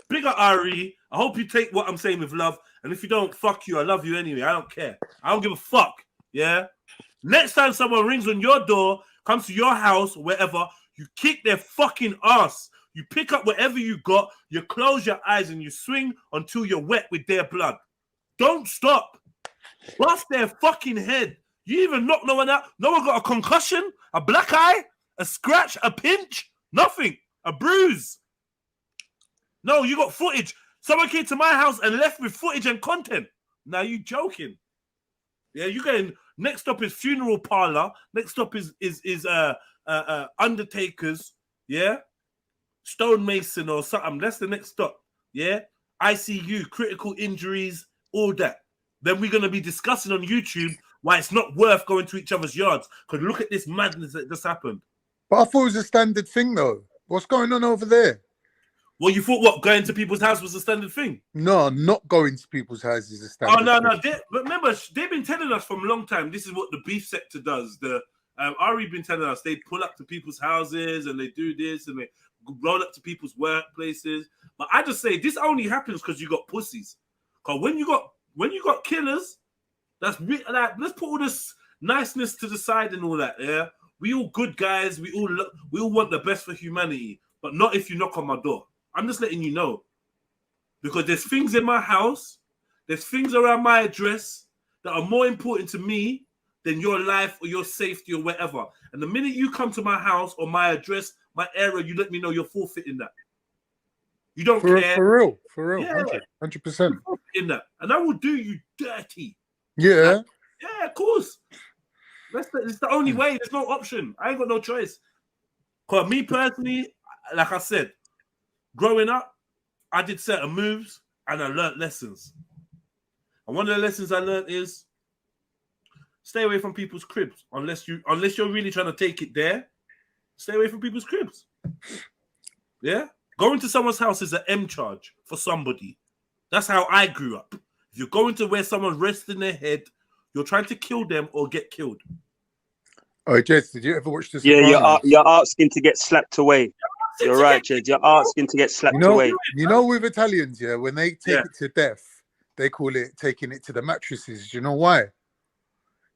big up Ari. I hope you take what I'm saying with love. And if you don't, fuck you. I love you anyway. I don't care. I don't give a fuck. Yeah. Next time someone rings on your door, comes to your house, wherever, you kick their fucking ass. You pick up whatever you got, you close your eyes and you swing until you're wet with their blood. Don't stop. Bust their fucking head. You even knock no one out. No one got a concussion, a black eye, a scratch, a pinch, nothing, a bruise. No, you got footage. Someone came to my house and left with footage and content. Now you joking? Yeah, you getting next up is funeral parlor. Next up is undertakers. Yeah, stonemason or something. That's the next stop. Yeah, ICU, critical injuries, all that. Then we're gonna be discussing on YouTube why it's not worth going to each other's yards. Because look at this madness that just happened. But I thought it was a standard thing, though. What's going on over there? Well, you thought what, going to people's house was a standard thing? No, not going to people's houses is a standard thing. No. But remember, they've been telling us from a long time, this is what the beef sector does. The Ari been telling us they pull up to people's houses and they do this and they roll up to people's workplaces. But I just say this only happens because you got pussies. Because when you got killers, that's like, let's put all this niceness to the side and all that. Yeah, we all good guys. We all want the best for humanity, but not if you knock on my door. I'm just letting you know, because there's things in my house, there's things around my address that are more important to me than your life or your safety or whatever. And the minute you come to my house or my address, my area, you let me know you're forfeiting that. You don't care. For real. Yeah, 100%. In that. And I will do you dirty. Yeah. Like, yeah, of course. It's the only way. There's no option. I ain't got no choice. Because me personally, like I said, growing up, I did certain moves and I learned lessons. And one of the lessons I learned is stay away from people's cribs. Unless you're really trying to take it there, stay away from people's cribs. Yeah? Going to someone's house is an M charge for somebody. That's how I grew up. If you're going to where someone rests in their head, you're trying to kill them or get killed. Oh, Jez, did you ever watch this? Yeah, you're asking to get slapped away. You're right, Jed. You're asking to get slapped away. You know, with Italians, yeah, when they take it to death, they call it taking it to the mattresses. Do you know why?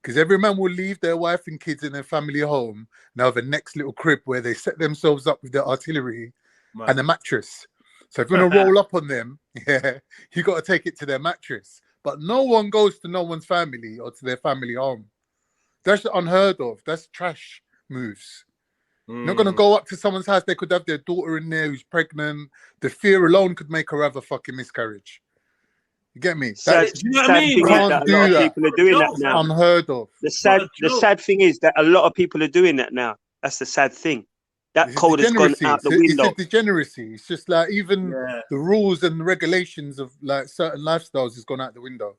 Because every man will leave their wife and kids in their family home. Now the next little crib where they set themselves up with their artillery and a mattress. So if you're going to roll up on them, you got to take it to their mattress. But no one goes to no one's family or to their family home. That's unheard of. That's trash moves. You're not going to go up to someone's house. They could have their daughter in there who's pregnant. The fear alone could make her have a fucking miscarriage. You get me? You know what I mean? You can't do that. People are doing that now. Unheard of. The sad thing is that a lot of people are doing that now. That's the sad thing. That code has gone out the window. It's a degeneracy. It's just like even the rules and regulations of like certain lifestyles has gone out the window.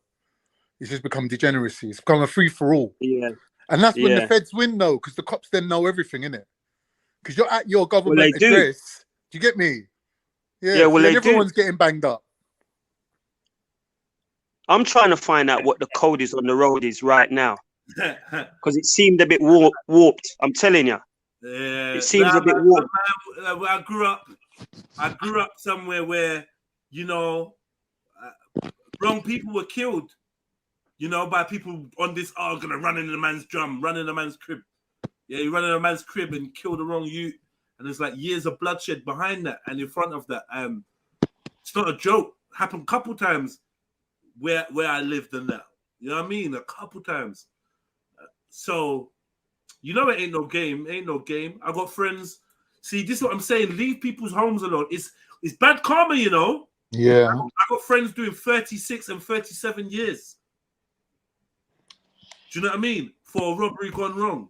It's just become degeneracy. It's become a free for all. Yeah. And that's when the feds win, though, because the cops then know everything, innit? Because you're at your government address. Do you get me? Yeah, well, everyone's getting banged up. I'm trying to find out what the code is on the road is right now. Because it seemed a bit warped. I'm telling you. It seems a bit warped. I grew up somewhere where, you know, wrong people were killed. You know, by people on this, gonna run in a man's run in a man's crib. Yeah, you run in a man's crib and kill the wrong youth. And there's like years of bloodshed behind that and in front of that. It's not a joke. Happened a couple times where I lived and that. You know what I mean? A couple times. So, you know, it ain't no game. I got friends. See, this is what I'm saying. Leave people's homes alone. It's bad karma, you know? Yeah. I got friends doing 36 and 37 years. Do you know what I mean? For a robbery gone wrong.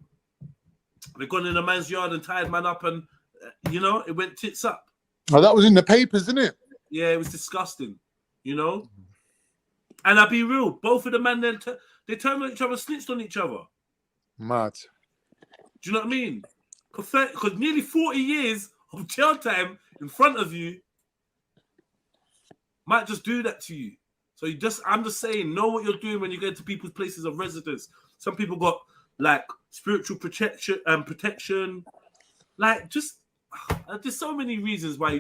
They gone in a man's yard and tied man up and, you know, it went tits up. Oh, that was in the papers, isn't it? Yeah, it was disgusting, you know? And I'll be real, both of the men then, they turned on each other, snitched on each other. Mad. Do you know what I mean? Because nearly 40 years of jail time in front of you might just do that to you. So I'm just saying, know what you're doing when you go to people's places of residence. Some people got like spiritual protection. Like just there's so many reasons why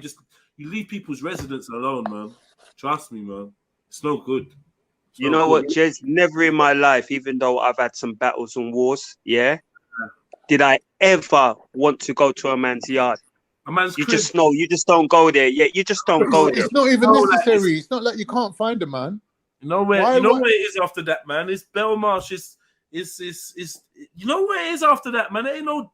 you leave people's residence alone, man. Trust me, man. It's no good. You know what, Jez? Never in my life, even though I've had some battles and wars, did I ever want to go to a man's yard. A man's you crib. just know, you just don't go there. Yeah, you just don't go there. It's not even necessary. It's not like you can't find a man. You know where where it is after that, man. It's Belmarsh. Is you know where it is after that, man. There ain't no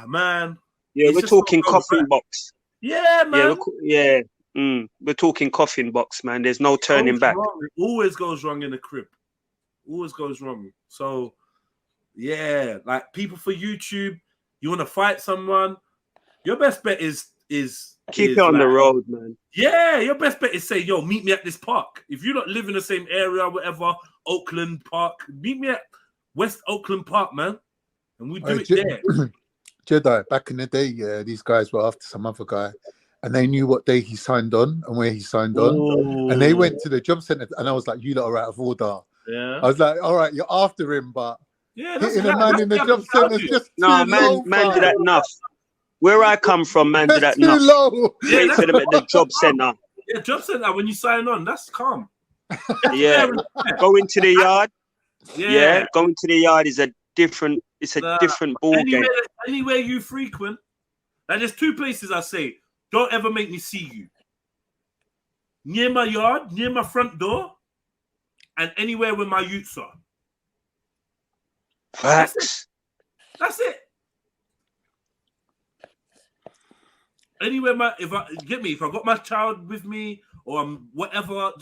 man. Yeah, we're talking coffin box. Yeah, man. We're talking coffin box, man. There's no turning back. It always goes wrong in the crib. Always goes wrong. So yeah, like people for YouTube, you want to fight someone, your best bet is keep it on the road, man. Yeah, your best bet is say, yo, meet me at this park. If you don't live in the same area, whatever, Oakland Park, meet me at West Oakland Park, man. And we do it there. Jedi, back in the day, yeah, these guys were after some other guy and they knew what day he signed on and where he signed on. And they went to the job centre and I was like, you lot are out of order. Yeah. I was like, all right, you're after him, but hitting a man in the job centre is just man did that enough. Where I come from, man, did that too enough. low. Yeah, for them at the job centre. Yeah, job centre, when you sign on, that's calm. Yeah. Going to the yard. Yeah, going to the yard is a different, different ball game. Anywhere you frequent, like there's two places I say, don't ever make me see you. Near my yard, near my front door, and anywhere where my youths are. Facts. That's it. Anywhere if I got my child with me or whatever,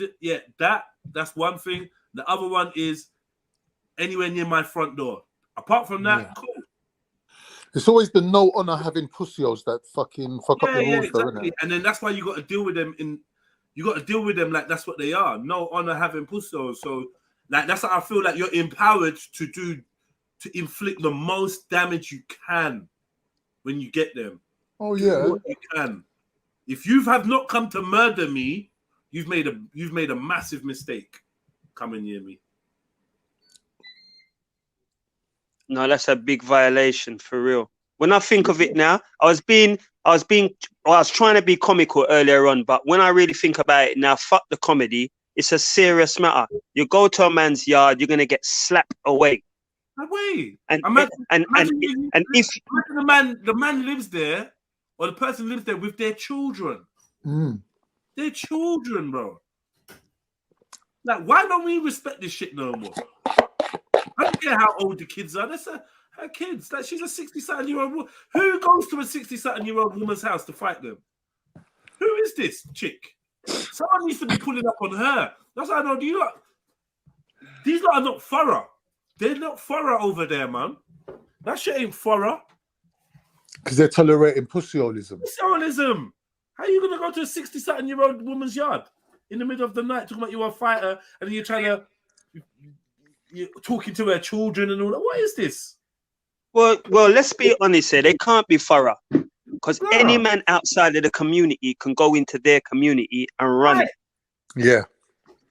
that's one thing. The other one is anywhere near my front door. Apart from that, cool. It's always the no honor having pussios that fucking fuck up the rules, exactly. though, isn't it? And then that's why you got to deal with them like that's what they are. No honor having pussios. So like that's how I feel like you're empowered to inflict the most damage you can when you get them. Oh yeah, you can. If you have not come to murder me, you've made a massive mistake coming near me. No, that's a big violation for real. When I think of it now, I was trying to be comical earlier on, but when I really think about it now, fuck the comedy. It's a serious matter. You go to a man's yard, you're gonna get slapped away. Away. And if the man lives there, or the person lives there with their children. Their children, bro. Like, why don't we respect this shit no more? I don't care how old the kids are. That's her kids. Like, she's a 60-something-year-old woman. Who goes to a 60-something-year-old woman's house to fight them? Who is this chick? Someone needs to be pulling up on her. That's how I know. These lot are not thorough. They're not thorough over there, man. That shit ain't thorough. Because they're tolerating pussyolism. Pussyolism. How are you going to go to a 60-something-year-old woman's yard in the middle of the night talking about you're a fighter and you're trying to... You're talking to her children and all that. What is this? Well, let's be honest here. They can't be thorough because any man outside of the community can go into their community and run it. Yeah.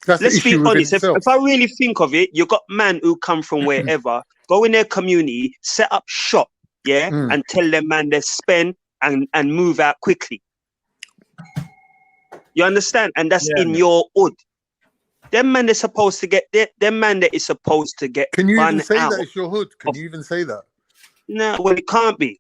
Let's be honest. If I really think of it, you got men who come from wherever, go in their community, set up shop, and tell them, man, they spend and move out quickly. You understand? And that's in your hood. Them man is supposed to get them man that is supposed to get. Can you even say out. that it's your hood? Can you even say that? No, well, it can't be.